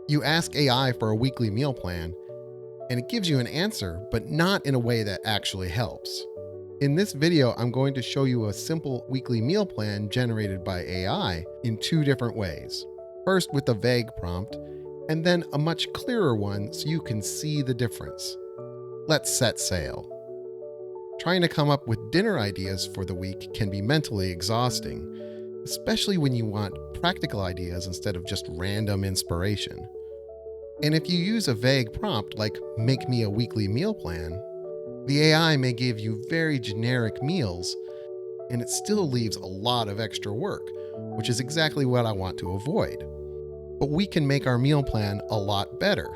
You ask AI for a weekly meal plan, and it gives you an answer, but not in a way that actually helps. In this video, I'm going to show you a simple weekly meal plan generated by AI in two different ways. First with a vague prompt, and then a much clearer one so you can see the difference. Let's set sail. Trying to come up with dinner ideas for the week can be mentally exhausting, especially when you want practical ideas instead of just random inspiration. And if you use a vague prompt like "make me a weekly meal plan," the AI may give you very generic meals, and it still leaves a lot of extra work, which is exactly what I want to avoid. But we can make our meal plan a lot better.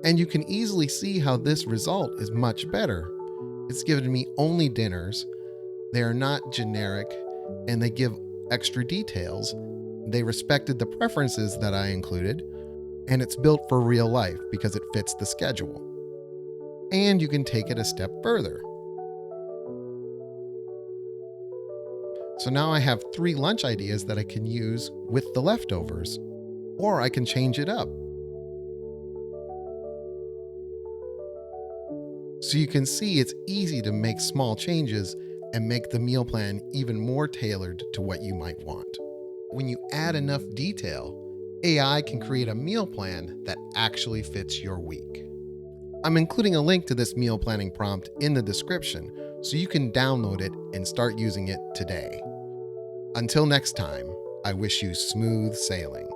And you can easily see how this result is much better. It's given me only dinners, they are not generic, and they give extra details. They respected the preferences that I included, and it's built for real life because it fits the schedule. And you can take it a step further. So now I have 3 lunch ideas that I can use with the leftovers, or I can change it up. So you can see it's easy to make small changes and make the meal plan even more tailored to what you might want. When you add enough detail, AI can create a meal plan that actually fits your week. I'm including a link to this meal planning prompt in the description so you can download it and start using it today. Until next time, I wish you smooth sailing.